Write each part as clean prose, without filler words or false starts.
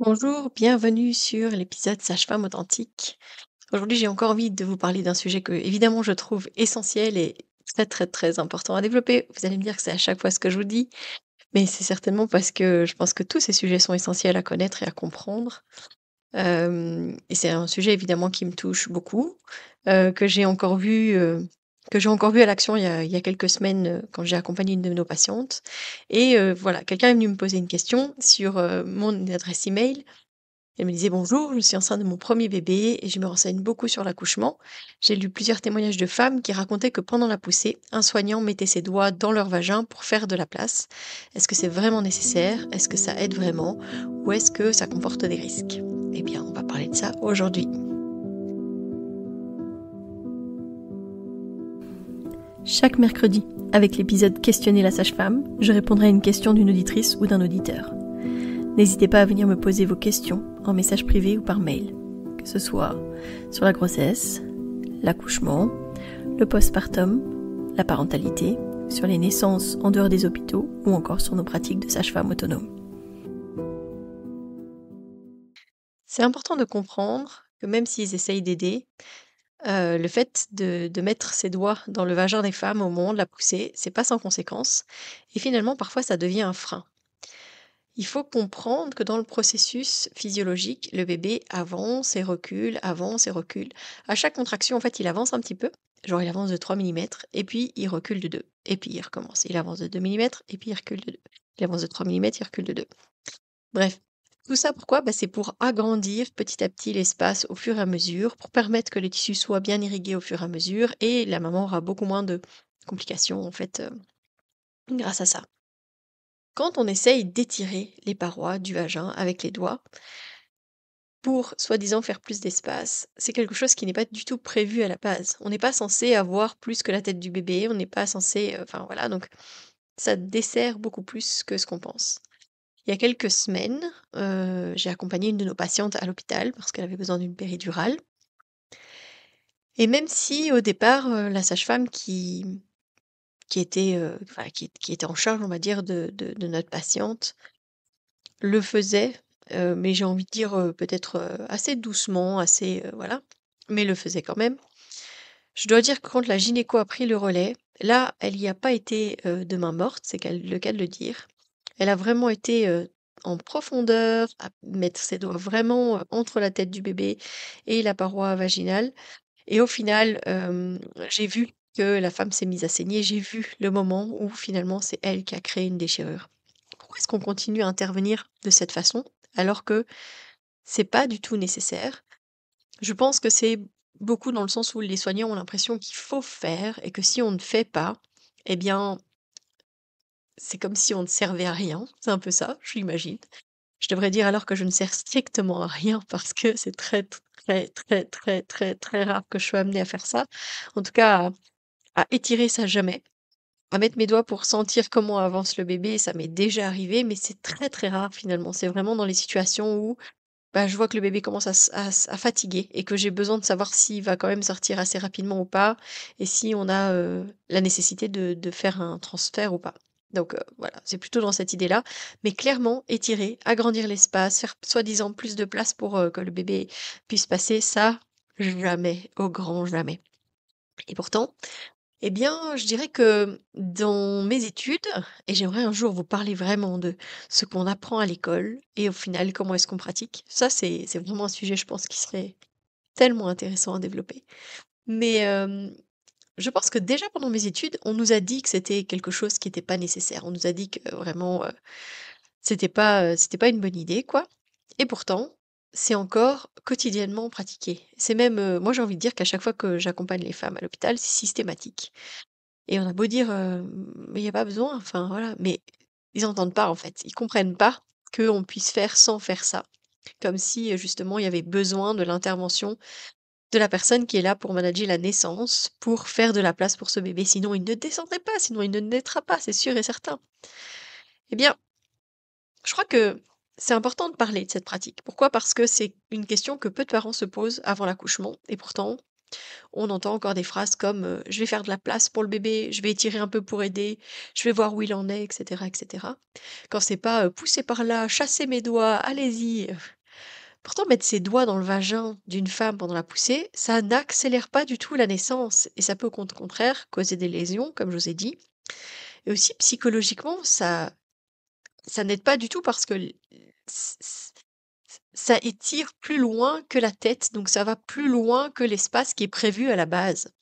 Bonjour, bienvenue sur l'épisode Sage-femme authentique. Aujourd'hui, j'ai encore envie de vous parler d'un sujet que, évidemment, je trouve essentiel et très, très, très important à développer. Vous allez me dire que c'est à chaque fois ce que je vous dis, mais c'est certainement parce que je pense que tous ces sujets sont essentiels à connaître et à comprendre. Et c'est un sujet, évidemment, qui me touche beaucoup, que j'ai encore vu, à l'action il y a quelques semaines, quand j'ai accompagné une de nos patientes. Et voilà, quelqu'un est venu me poser une question sur mon adresse email. Elle me disait: «Bonjour, je suis enceinte de mon premier bébé et je me renseigne beaucoup sur l'accouchement. J'ai lu plusieurs témoignages de femmes qui racontaient que pendant la poussée, un soignant mettait ses doigts dans leur vagin pour faire de la place. Est-ce que c'est vraiment nécessaire? Est-ce que ça aide vraiment? Ou est-ce que ça comporte des risques?» Eh bien, on va parler de ça aujourd'hui. Chaque mercredi, avec l'épisode Questionner la sage-femme, je répondrai à une question d'une auditrice ou d'un auditeur. N'hésitez pas à venir me poser vos questions en message privé ou par mail, que ce soit sur la grossesse, l'accouchement, le postpartum, la parentalité, sur les naissances en dehors des hôpitaux ou encore sur nos pratiques de sage-femme autonome. C'est important de comprendre que même s'ils essayent d'aider, le fait de mettre ses doigts dans le vagin des femmes au moment de la poussée, c'est pas sans conséquence et finalement, parfois, ça devient un frein. Il faut comprendre que dans le processus physiologique, le bébé avance et recule, avance et recule. À chaque contraction, en fait, il avance un petit peu, genre il avance de 3 millimètres, et puis il recule de 2, et puis il recommence. Il avance de 2 millimètres, et puis il recule de 2. Il avance de 3 millimètres, il recule de 2. Bref, tout ça pourquoi? Bah, c'est pour agrandir petit à petit l'espace au fur et à mesure, pour permettre que les tissus soient bien irrigués au fur et à mesure, et la maman aura beaucoup moins de complications, en fait, grâce à ça. Quand on essaye d'étirer les parois du vagin avec les doigts, pour soi-disant faire plus d'espace, c'est quelque chose qui n'est pas du tout prévu à la base. On n'est pas censé avoir plus que la tête du bébé, on n'est pas censé, enfin voilà, donc ça dessert beaucoup plus que ce qu'on pense. Il y a quelques semaines, j'ai accompagné une de nos patientes à l'hôpital parce qu'elle avait besoin d'une péridurale et même si au départ, la sage-femme qui était, enfin qui était en charge, on va dire, de notre patiente, le faisait, mais j'ai envie de dire, peut-être, assez doucement, assez, voilà, mais le faisait quand même. Je dois dire que quand la gynéco a pris le relais, là, elle y a pas été, de main morte, c'est le cas de le dire. Elle a vraiment été, en profondeur, à mettre ses doigts vraiment, entre la tête du bébé et la paroi vaginale et au final, j'ai vu que la femme s'est mise à saigner. J'ai vu le moment où finalement c'est elle qui a créé une déchirure. Pourquoi est-ce qu'on continue à intervenir de cette façon, alors que c'est pas du tout nécessaire? Je pense que c'est beaucoup dans le sens où les soignants ont l'impression qu'il faut faire et que si on ne fait pas, eh bien, c'est comme si on ne servait à rien. C'est un peu ça, je l'imagine. Je devrais dire alors que je ne sers strictement à rien parce que c'est très, très, très, très, très, très rare que je sois amenée à faire ça. En tout cas, à étirer ça jamais. À mettre mes doigts pour sentir comment avance le bébé, ça m'est déjà arrivé, mais c'est très, très rare finalement. C'est vraiment dans les situations où bah, je vois que le bébé commence à fatiguer et que j'ai besoin de savoir s'il va quand même sortir assez rapidement ou pas et si on a, la nécessité de faire un transfert ou pas. Donc voilà, c'est plutôt dans cette idée-là. Mais clairement, étirer, agrandir l'espace, faire soi-disant plus de place pour, que le bébé puisse passer, ça, jamais, au grand jamais. Et pourtant, eh bien, je dirais que dans mes études et j'aimerais un jour vous parler vraiment de ce qu'on apprend à l'école et au final, comment est-ce qu'on pratique. Ça, c'est vraiment un sujet, je pense, qui serait tellement intéressant à développer. Mais, je pense que déjà pendant mes études, on nous a dit que c'était quelque chose qui était pas nécessaire. On nous a dit que vraiment, c'était pas une bonne idée, quoi. Et pourtant, c'est encore quotidiennement pratiqué. C'est même, moi j'ai envie de dire qu'à chaque fois que j'accompagne les femmes à l'hôpital, c'est systématique. Et on a beau dire, «Mais il y a pas besoin», enfin voilà, mais ils entendent pas en fait. Ils comprennent pas qu'on puisse faire sans faire ça. Comme si, justement il y avait besoin de l'intervention de la personne qui est là pour manager la naissance, pour faire de la place pour ce bébé. Sinon il ne descendrait pas, sinon il ne naîtra pas, c'est sûr et certain. Eh bien, je crois que c'est important de parler de cette pratique. Pourquoi? Parce que c'est une question que peu de parents se posent avant l'accouchement et pourtant On entend encore des phrases comme, «Je vais faire de la place pour le bébé, je vais étirer un peu pour aider, je vais voir où il en est» et cetera et cetera. Quand c'est pas, «Poussez par là, chassez mes doigts, allez-y». Pourtant mettre ses doigts dans le vagin d'une femme pendant la poussée, ça n'accélère pas du tout la naissance et ça peut au contraire causer des lésions, comme je vous ai dit. Et aussi psychologiquement, ça n'aide pas du tout parce que l ç ç ça étire plus loin que la tête, donc ça va plus loin que l'espace qui est prévu à la base.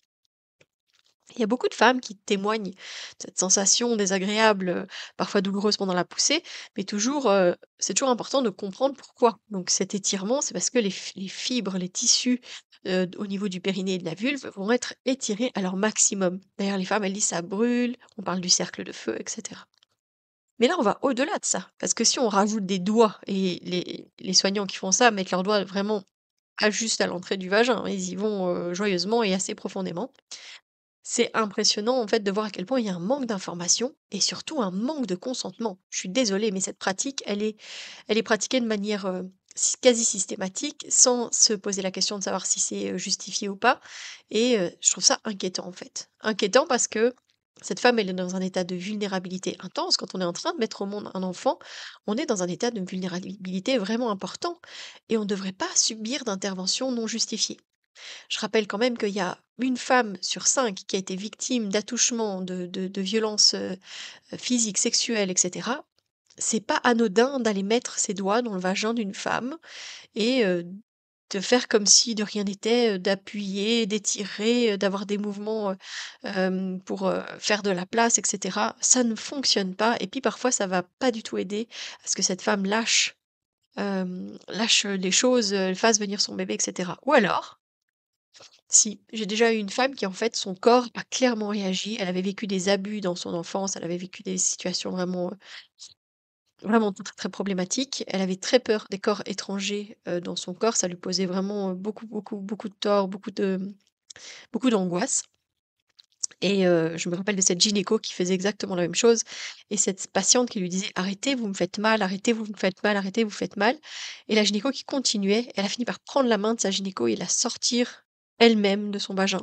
Il y a beaucoup de femmes qui témoignent de cette sensation désagréable, parfois douloureuse pendant la poussée, mais c'est toujours important de comprendre pourquoi. Donc cet étirement, c'est parce que les fibres, les tissus, au niveau du périnée et de la vulve vont être étirés à leur maximum. D'ailleurs, les femmes, elles disent: «Ça brûle», on parle du cercle de feu et cetera. Mais là, on va au-delà de ça, parce que si on rajoute des doigts et les soignants qui font ça mettent leurs doigts vraiment pas juste à l'entrée du vagin, hein, ils y vont, joyeusement et assez profondément. C'est impressionnant, en fait, de voir à quel point il y a un manque d'information et surtout un manque de consentement. Je suis désolée, mais cette pratique, elle est pratiquée de manière, quasi systématique, sans se poser la question de savoir si c'est, justifié ou pas et je trouve ça inquiétant, en fait. Inquiétant parce que cette femme, elle est dans un état de vulnérabilité intense. Quand on est en train de mettre au monde un enfant, on est dans un état de vulnérabilité vraiment important et on ne devrait pas subir d'intervention non justifiée. Je rappelle quand même qu'il y a une femme sur 5 qui a été victime d'attouchements, de violences, physiques, sexuelles et cetera. C'est pas anodin d'aller mettre ses doigts dans le vagin d'une femme et de faire comme si de rien n'était, d'appuyer, d'étirer, d'avoir des mouvements, pour, faire de la place et cetera. Ça ne fonctionne pas et puis parfois ça va pas du tout aider à ce que cette femme lâche les choses, fasse venir son bébé et cetera. Ou alors si, j'ai déjà eu une femme qui en fait son corps a clairement réagi. Elle avait vécu des abus dans son enfance, elle avait vécu des situations vraiment très, très problématiques. Elle avait très peur des corps étrangers, dans son corps, ça lui posait vraiment, beaucoup, beaucoup, beaucoup de tort, beaucoup d'angoisse et je me rappelle de cette gynéco qui faisait exactement la même chose et cette patiente qui lui disait: «Arrêtez, vous me faites mal, arrêtez, vous me faites mal, arrêtez, vous faites mal» et la gynéco qui continuait, elle a fini par prendre la main de sa gynéco et la sortir elle-même de son vagin.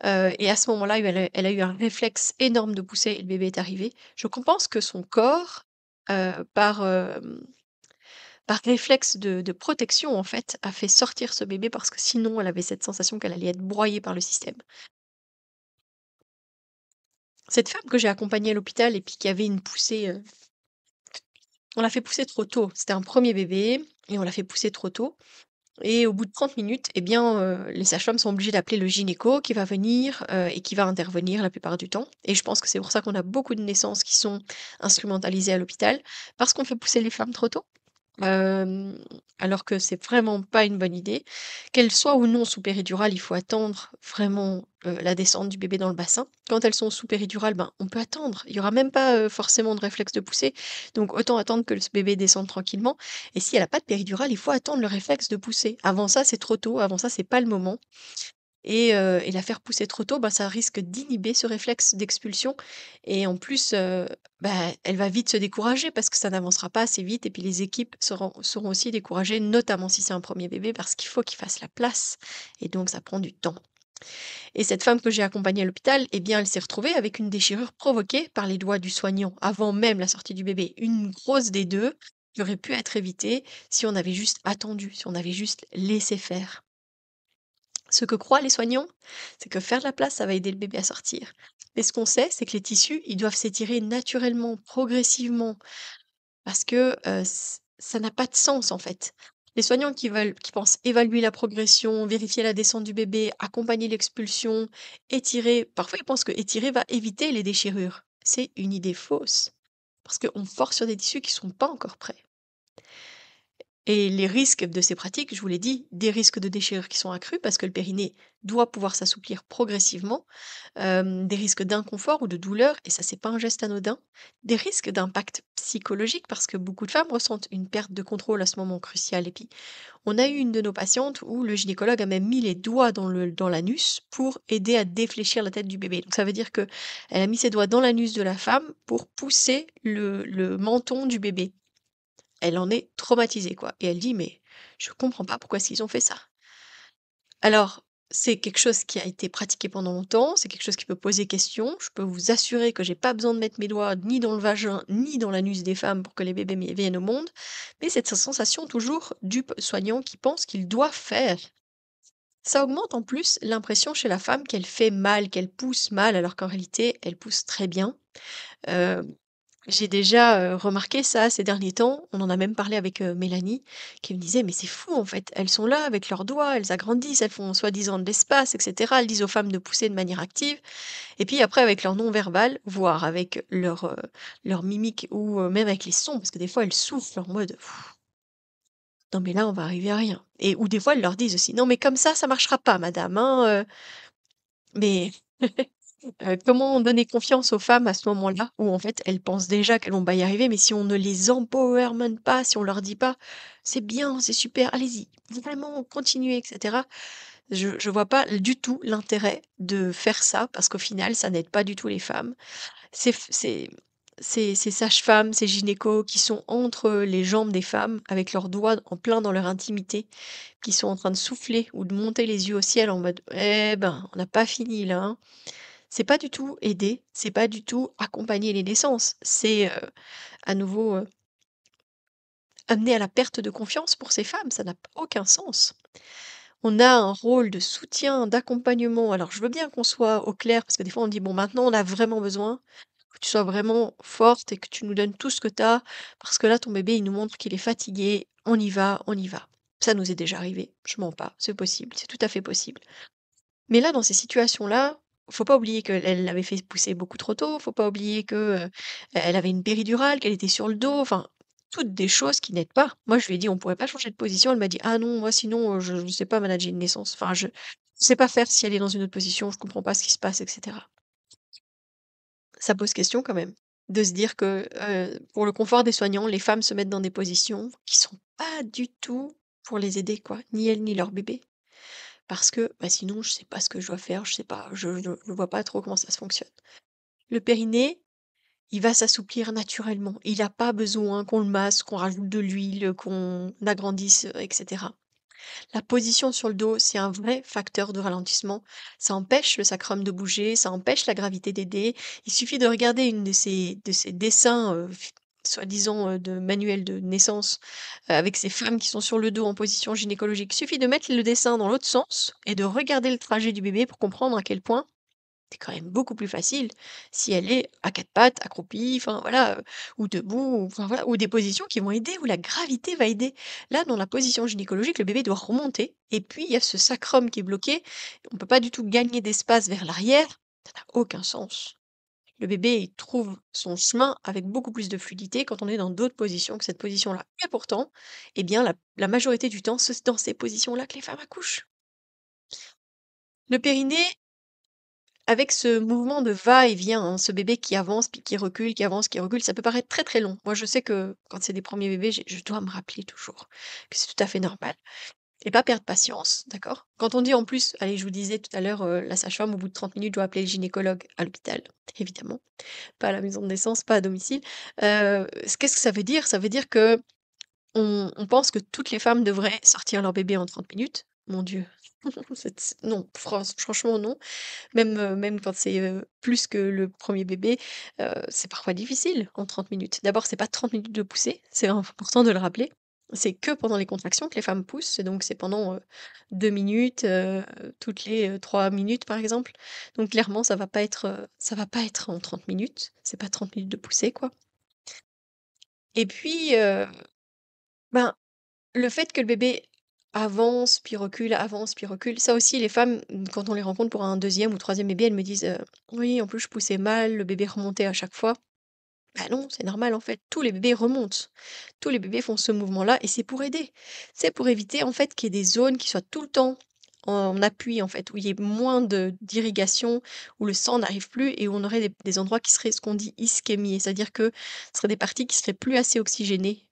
Et à ce moment-là, elle a eu un réflexe énorme de pousser et le bébé est arrivé. Je pense que son corps, par réflexe de protection, en fait, a fait sortir ce bébé parce que sinon elle avait cette sensation qu'elle allait être broyée par le système. Cette femme que j'ai accompagnée à l'hôpital et puis qui avait une poussée, on l'a fait pousser trop tôt. C'était un premier bébé et on l'a fait pousser trop tôt. Et au bout de 30 minutes, eh bien, les sages-femmes sont obligées d'appeler le gynéco qui va venir, et qui va intervenir la plupart du temps et je pense que c'est pour ça qu'on a beaucoup de naissances qui sont instrumentalisées à l'hôpital, parce qu'on fait pousser les femmes trop tôt. Hem, alors que c'est vraiment pas une bonne idée. Qu'elles soient ou non sous péridurale, il faut attendre vraiment, la descente du bébé dans le bassin. Quand elles sont sous péridurale, ben, on peut attendre. Il y aura même pas, forcément de réflexe de pousser, donc autant attendre que ce bébé descende tranquillement et si elle a pas de péridurale, il faut attendre le réflexe de pousser. Avant ça, c'est trop tôt, avant ça, c'est pas le moment. Et la faire pousser trop tôt, bah, ça risque d'inhiber ce réflexe d'expulsion et en plus, bah, elle va vite se décourager parce que ça n'avancera pas assez vite et puis les équipes seront aussi découragées, notamment si c'est un premier bébé parce qu'il faut qu'il fasse la place et donc ça prend du temps. Et cette femme que j'ai accompagnée à l'hôpital, eh bien, elle s'est retrouvée avec une déchirure provoquée par les doigts du soignant avant même la sortie du bébé. Une grosse des 2 qui aurait pu être évitée si on avait juste attendu, si on avait juste laissé faire. Ce que croient les soignants, c'est que faire de la place, ça va aider le bébé à sortir. Mais ce qu'on sait, c'est que les tissus, ils doivent s'étirer naturellement, progressivement, parce que ça n'a pas de sens en fait. Les soignants qui pensent évaluer la progression, vérifier la descente du bébé, accompagner l'expulsion, étirer, parfois ils pensent que étirer va éviter les déchirures. C'est une idée fausse, parce qu'on force sur des tissus qui sont pas encore prêts. Et les risques de ces pratiques, je vous l'ai dit, des risques de déchirure qui sont accrus parce que le périnée doit pouvoir s'assouplir progressivement, des risques d'inconfort ou de douleur, et ça c'est pas un geste anodin, des risques d'impact psychologique parce que beaucoup de femmes ressentent une perte de contrôle à ce moment crucial. Et puis, on a eu une de nos patientes où le gynécologue a même mis les doigts dans l'anus pour aider à défléchir la tête du bébé. Donc ça veut dire que elle a mis ses doigts dans l'anus de la femme pour pousser le menton du bébé. Elle en est traumatisée, quoi et elle dit: «Mais je comprends pas pourquoi est-ce qu'ils ont fait ça?» Alors, c'est quelque chose qui a été pratiqué pendant longtemps, c'est quelque chose qui peut poser question. Je peux vous assurer que j'ai pas besoin de mettre mes doigts ni dans le vagin, ni dans l'anus des femmes pour que les bébés viennent au monde, mais cette sensation toujours du soignant qui pense qu'il doit faire. Ça augmente en plus l'impression chez la femme qu'elle fait mal, qu'elle pousse mal, alors qu'en réalité, elle pousse très bien. Heu, j'ai déjà, remarqué ça ces derniers temps. On en a même parlé avec, Mélanie, qui me disait: «Mais c'est fou en fait, elles sont là avec leurs doigts, elles agrandissent, elles font soi-disant de l'espace et cetera. Elles disent aux femmes de pousser de manière active et puis après avec leur non-verbal, voire avec leur mimique ou, même avec les sons, parce que des fois elles soufflent en mode: «Non mais là on va arriver à rien» et ou des fois elles leur disent aussi: «Non mais comme ça marchera pas madame, hein, mais comment donner confiance aux femmes à ce moment-là où en fait elles pensent déjà qu'elles vont pas y arriver, mais si on ne les empowerment pas, si on leur dit pas: «C'est bien, c'est super, allez-y, vraiment continuez» et cetera. Je vois pas du tout l'intérêt de faire ça parce qu'au final ça n'aide pas du tout les femmes. Ces sages-femmes, ces gynécos qui sont entre les jambes des femmes avec leurs doigts en plein dans leur intimité, qui sont en train de souffler ou de monter les yeux au ciel en mode: «Eh ben, on n'a pas fini là, hein». C'est pas du tout aider, c'est pas du tout accompagner les naissances. C'est, à nouveau, amener à la perte de confiance pour ces femmes, ça n'a aucun sens. On a un rôle de soutien, d'accompagnement. Alors je veux bien qu'on soit au clair parce que des fois on dit: «Bon maintenant on a vraiment besoin que tu sois vraiment forte et que tu nous donnes tout ce que tu as parce que là ton bébé il nous montre qu'il est fatigué, on y va, on y va». Ça nous est déjà arrivé, je mens pas, c'est possible, c'est tout à fait possible. Mais là, dans ces situations-là, faut pas oublier qu'elle l'avait fait pousser beaucoup trop tôt, faut pas oublier que, elle avait une péridurale, qu'elle était sur le dos, enfin, toutes des choses qui n'aident pas. Moi, je lui ai dit: «On pourrait pas changer de position?» Elle m'a dit: «Ah non, moi sinon, je ne sais pas manager une naissance. Enfin, je sais pas faire si elle est dans une autre position, je comprends pas ce qui se passe» et cetera. Ça pose question quand même, de se dire que, pour le confort des soignants, les femmes se mettent dans des positions qui sont pas du tout pour les aider, quoi, ni elles ni leur bébé. Parce que, bah, sinon je sais pas ce que je dois faire, je sais pas, je vois pas trop comment ça se fonctionne. Le périnée, il va s'assouplir naturellement. Il a pas besoin qu'on le masse, qu'on rajoute de l'huile, qu'on agrandisse, et cetera. La position sur le dos, c'est un vrai facteur de ralentissement. Ça empêche le sacrum de bouger, ça empêche la gravité d'aider. Il suffit de regarder une de ces dessins, soi-disant, de manuels de naissance, avec ces femmes qui sont sur le dos en position gynécologique. Il suffit de mettre le dessin dans l'autre sens et de regarder le trajet du bébé pour comprendre à quel point c'est quand même beaucoup plus facile si elle est à 4 pattes, accroupie, enfin voilà, ou debout, ou enfin voilà, ou des positions qui vont aider, où la gravité va aider. Là, dans la position gynécologique, le bébé doit remonter et puis il y a ce sacrum qui est bloqué. On peut pas du tout gagner d'espace vers l'arrière, ça n'a aucun sens. Le bébé, il trouve son chemin avec beaucoup plus de fluidité quand on est dans d'autres positions que cette position-là. Et pourtant, eh bien la majorité du temps, c'est dans ces positions-là que les femmes accouchent. Le périnée, avec ce mouvement de va-et-vient, hein, ce bébé qui avance puis qui recule, qui avance, qui recule, ça peut paraître très, très long. Moi, je sais que quand c'est des premiers bébés, je dois me rappeler toujours que c'est tout à fait normal et pas perdre patience, d'accord? Quand on dit en plus, allez, je vous disais tout à l'heure, la sage-femme au bout de 30 minutes doit appeler le gynécologue à l'hôpital, évidemment, pas à la maison de naissance, pas à domicile. Qu'est-ce que ça veut dire? Ça veut dire que on pense que toutes les femmes devraient sortir leur bébé en 30 minutes. Mon Dieu, non, franchement non. Même quand c'est, plus que le premier bébé, c'est parfois difficile en 30 minutes. D'abord, c'est pas 30 minutes de poussée, c'est important de le rappeler. C'est que pendant les contractions que les femmes poussent et donc c'est pendant, 2 minutes, toutes les, 3 minutes, par exemple. Donc clairement, ça va pas être en 30 minutes, c'est pas 30 minutes de poussée, quoi. Et puis, ben, le fait que le bébé avance puis recule, ça aussi les femmes, quand on les rencontre pour un deuxième ou troisième bébé, elles me disent, «Oui, en plus je poussais mal, le bébé remontait à chaque fois». Bah non, c'est normal en fait, tous les bébés remontent. Tous les bébés font ce mouvement-là et c'est pour aider. C'est pour éviter en fait qu'il y ait des zones qui soient tout le temps en appui en fait, où il y ait moins de d'irrigation, où le sang n'arrive plus et où on aurait des endroits qui seraient ce qu'on dit ischémiés, c'est-à-dire que ce seraient des parties qui seraient plus assez oxygénées.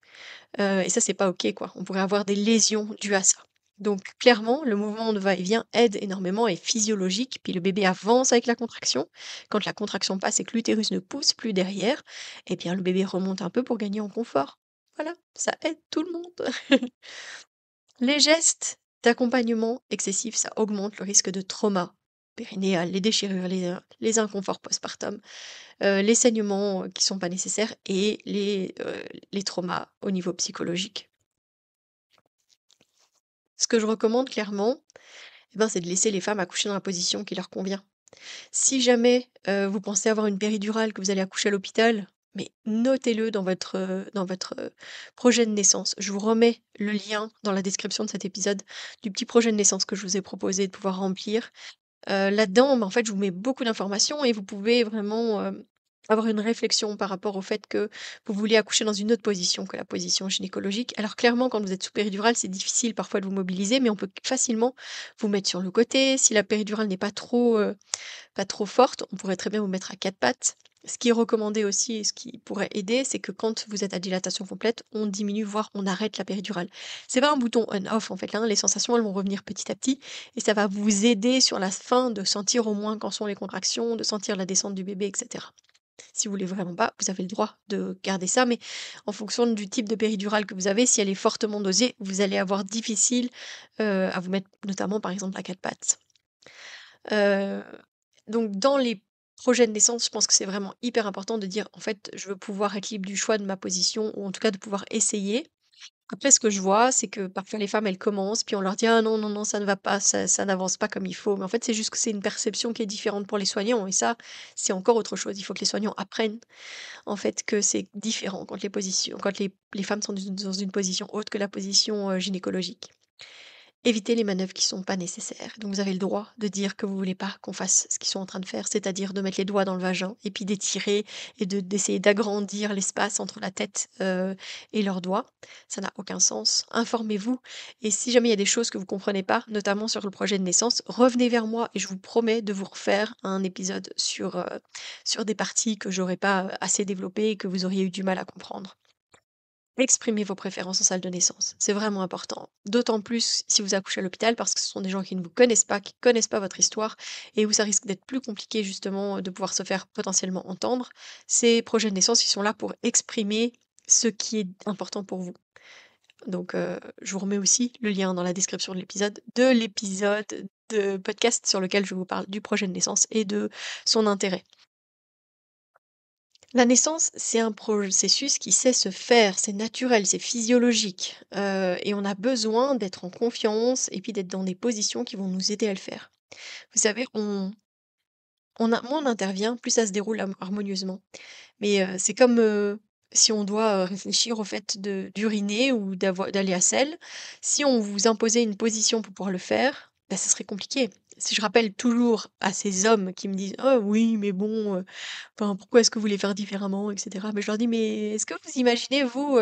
Et ça, c'est pas OK, quoi. On pourrait avoir des lésions dues à ça. Donc clairement, le mouvement de va-et-vient aide énormément, est physiologique, puis le bébé avance avec la contraction. Quand la contraction passe et que l'utérus ne pousse plus derrière, eh bien le bébé remonte un peu pour gagner en confort. Voilà, ça aide tout le monde. Les gestes, d'accompagnement excessif, ça augmente le risque de trauma périnéal, les déchirures, les inconforts postpartum, les saignements, qui sont pas nécessaires et les traumas au niveau psychologique. Ce que je recommande clairement, eh ben, c'est de laisser les femmes accoucher dans la position qui leur convient. Si jamais, vous pensez avoir une péridurale, que vous allez accoucher à l'hôpital, mais notez-le dans votre, projet de naissance. Je vous remets le lien dans la description de cet épisode du petit projet de naissance que je vous ai proposé de pouvoir remplir. Là-dedans, bah, en fait, je vous mets beaucoup d'informations et vous pouvez vraiment, avoir une réflexion par rapport au fait que vous voulez accoucher dans une autre position que la position gynécologique. Alors clairement, quand vous êtes sous péridurale, c'est difficile parfois de vous mobiliser, mais on peut facilement vous mettre sur le côté. Si la péridurale n'est pas trop forte, on pourrait très bien vous mettre à 4 pattes. Ce qui est recommandé aussi et ce qui pourrait aider, c'est que quand vous êtes à dilatation complète, on diminue, voire on arrête la péridurale. C'est pas un bouton on-off en fait, hein, les sensations elles vont revenir petit à petit et ça va vous aider sur la fin de sentir au moins quand sont les contractions, de sentir la descente du bébé, etc. Si vous voulez vraiment pas, vous avez le droit de garder ça, mais en fonction du type de péridurale que vous avez, si elle est fortement dosée, vous allez avoir difficile à vous mettre notamment par exemple à 4 pattes. Heu, donc dans les projets de naissance, je pense que c'est vraiment hyper important de dire: «En fait, je veux pouvoir être libre du choix de ma position ou en tout cas de pouvoir essayer». Après ce que je vois, c'est que parfois les femmes, elles commencent, puis on leur dit: «Ah non, non, non, ça ne va pas, ça n'avance pas comme il faut». Mais en fait, c'est juste que c'est une perception qui est différente pour les soignants et ça, c'est encore autre chose. Il faut que les soignants apprennent, en fait, que c'est différent quand les femmes sont dans une position autre que la position, gynécologique. Évitez les manœuvres qui sont pas nécessaires. Donc vous avez le droit de dire que vous voulez pas qu'on fasse ce qu'ils sont en train de faire, c'est-à-dire de mettre les doigts dans le vagin et puis d'étirer et d'essayer d'agrandir l'espace entre la tête, et leurs doigts. Ça n'a aucun sens. Informez-vous et si jamais il y a des choses que vous comprenez pas, notamment sur le projet de naissance, revenez vers moi et je vous promets de vous refaire un épisode sur des parties que j'aurais pas, assez développées et que vous auriez eu du mal à comprendre. Exprimez vos préférences en salle de naissance, c'est vraiment important. D'autant plus si vous accouchez à l'hôpital parce que ce sont des gens qui ne vous connaissent pas, qui connaissent pas votre histoire et où ça risque d'être plus compliqué justement de pouvoir se faire potentiellement entendre. Ces projets de naissance, ils sont là pour exprimer ce qui est important pour vous. Donc je vous remets aussi le lien dans la description de l'épisode de podcast sur lequel je vous parle du projet de naissance et de son intérêt. La naissance, c'est un processus qui sait se faire, c'est naturel, c'est physiologique, et on a besoin d'être en confiance et puis d'être dans des positions qui vont nous aider à le faire. Vous savez, moins on intervient, plus ça se déroule harmonieusement. Mais, c'est comme, si on doit, réfléchir au fait d'uriner ou d'aller à selle. Si on vous imposait une position pour pouvoir le faire, bah, ça serait compliqué. Si je rappelle toujours à ces hommes qui me disent: «Oh oui, mais bon, enfin, pourquoi est-ce que vous voulez faire différemment?» et cetera. Mais je leur dis: «Mais est-ce que vous imaginez vous,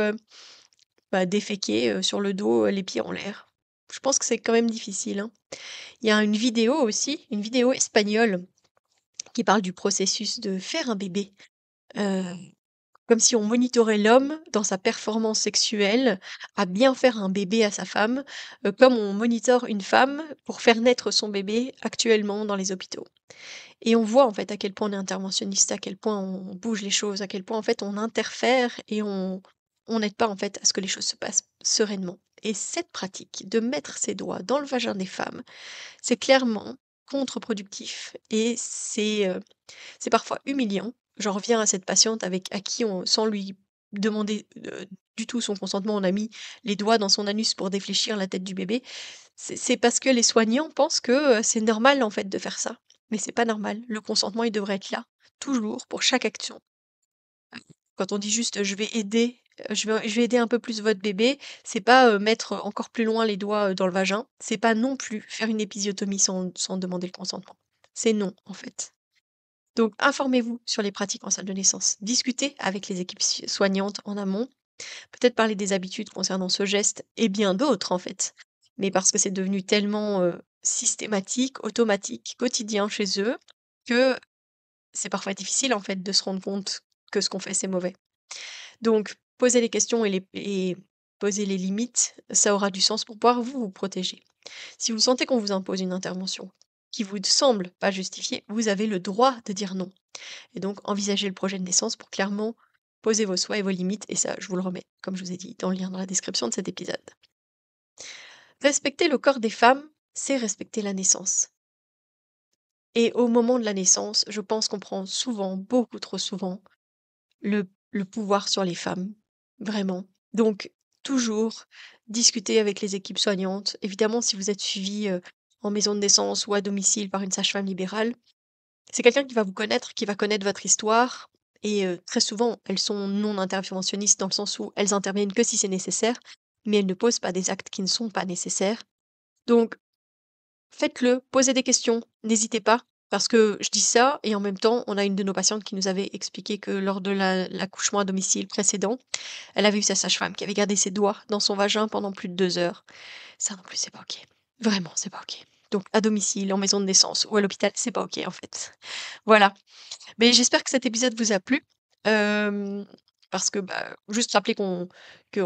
bah, déféquer, sur le dos, les pieds en l'air?» Je pense que c'est quand même difficile, hein. Il y a une vidéo aussi, une vidéo espagnole qui parle du processus de faire un bébé. Heu Comme si on monitorait l'homme dans sa performance sexuelle à bien faire un bébé à sa femme, comme on monitore une femme pour faire naître son bébé actuellement dans les hôpitaux. Et on voit en fait à quel point on est interventionniste, à quel point on bouge les choses, à quel point en fait on interfère et on n'aide pas en fait à ce que les choses se passent sereinement. Et cette pratique de mettre ses doigts dans le vagin des femmes, c'est clairement contre-productif et c'est parfois humiliant. J'en reviens à cette patiente à qui on sans lui demander, du tout son consentement, on a mis les doigts dans son anus pour défléchir la tête du bébé. C'est parce que les soignants pensent que, c'est normal, en fait, de faire ça. Mais c'est pas normal. Le consentement, il devrait être là, toujours, pour chaque action. Quand on dit juste: «Je vais aider, je vais aider un peu plus votre bébé», c'est pas, mettre encore plus loin les doigts, dans le vagin. C'est pas non plus faire une épisiotomie sans demander le consentement. C'est non, en fait. Donc informez-vous sur les pratiques en salle de naissance. Discutez avec les équipes soignantes en amont. Peut-être parler des habitudes concernant ce geste et bien d'autres en fait. Mais parce que c'est devenu tellement systématique, automatique, quotidien chez eux, que c'est parfois difficile en fait de se rendre compte que ce qu'on fait c'est mauvais. Donc poser les questions et poser les limites, ça aura du sens pour pouvoir vous protéger. Si vous sentez qu'on vous impose une intervention qui vous semble pas justifiée, vous avez le droit de dire non. Et donc envisagez le projet de naissance pour clairement poser vos souhaits et vos limites et ça, je vous le remets, comme je vous ai dit, dans le lien dans la description de cet épisode. Respecter le corps des femmes, c'est respecter la naissance. Et au moment de la naissance, je pense qu'on prend souvent, beaucoup trop souvent, le pouvoir sur les femmes, vraiment. Donc toujours discuter avec les équipes soignantes. Évidemment, si vous êtes suivi, en maison de naissance ou à domicile par une sage-femme libérale, c'est quelqu'un qui va vous connaître, qui va connaître votre histoire et très souvent, elles sont non interventionnistes dans le sens où elles interviennent que si c'est nécessaire, mais elles ne posent pas des actes qui ne sont pas nécessaires. Donc faites-le, posez des questions, n'hésitez pas, parce que je dis ça et en même temps, on a une de nos patientes qui nous avait expliqué que lors de l'accouchement à domicile précédent, elle avait eu sa sage-femme qui avait gardé ses doigts dans son vagin pendant plus de 2 heures. Ça non plus, c'est pas OK. Vraiment, c'est pas OK. Donc à domicile, en maison de naissance ou à l'hôpital, c'est pas OK en fait. Voilà. Mais j'espère que cet épisode vous a plu. Hem, Parce que, bah, juste rappeler qu'on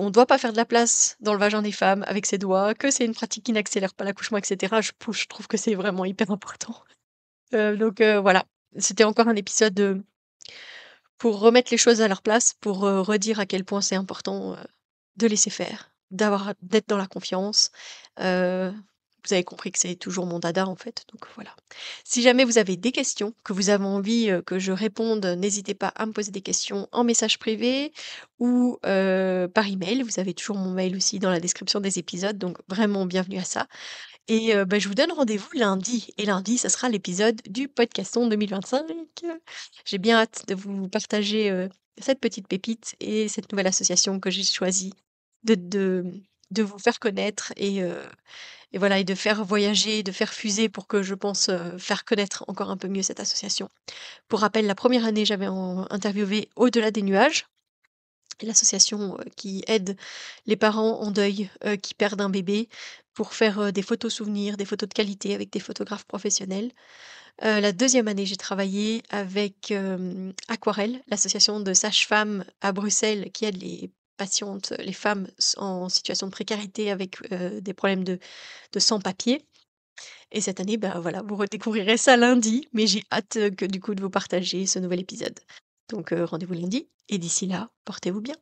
doit pas faire de la place dans le vagin des femmes avec ses doigts, que c'est une pratique qui n'accélère pas l'accouchement et cetera. Je trouve que c'est vraiment hyper important. Donc voilà, c'était encore un épisode, pour remettre les choses à leur place, pour, redire à quel point c'est important, de laisser faire, d'être dans la confiance. Heu, Vous avez compris que c'est toujours mon dada, en fait, donc voilà. Si jamais vous avez des questions, que vous avez envie, que je réponde, n'hésitez pas à me poser des questions en message privé ou, par email. Vous avez toujours mon mail aussi dans la description des épisodes, donc vraiment bienvenue à ça. Et bah, je vous donne rendez-vous lundi et lundi, ça sera l'épisode du podcaston 2025. J'ai bien hâte de vous partager, cette petite pépite et cette nouvelle association que j'ai choisi de vous faire connaître et voilà et de faire voyager, de faire fuser pour que je pense, faire connaître encore un peu mieux cette association. Pour rappel, la première année, j'avais interviewé Au-delà des nuages, l'association, qui aide les parents en deuil, qui perdent un bébé pour faire, des photos souvenirs, des photos de qualité avec des photographes professionnels. La deuxième année, j'ai travaillé avec, Aquarelle, l'association de sages-femmes à Bruxelles qui aide les patientes, les femmes en situation de précarité avec, des problèmes de sans-papiers et cette année, bah, voilà, vous redécouvrirez ça lundi, mais j'ai hâte, que du coup de vous partager ce nouvel épisode. Donc, rendez-vous lundi et d'ici là, portez-vous bien.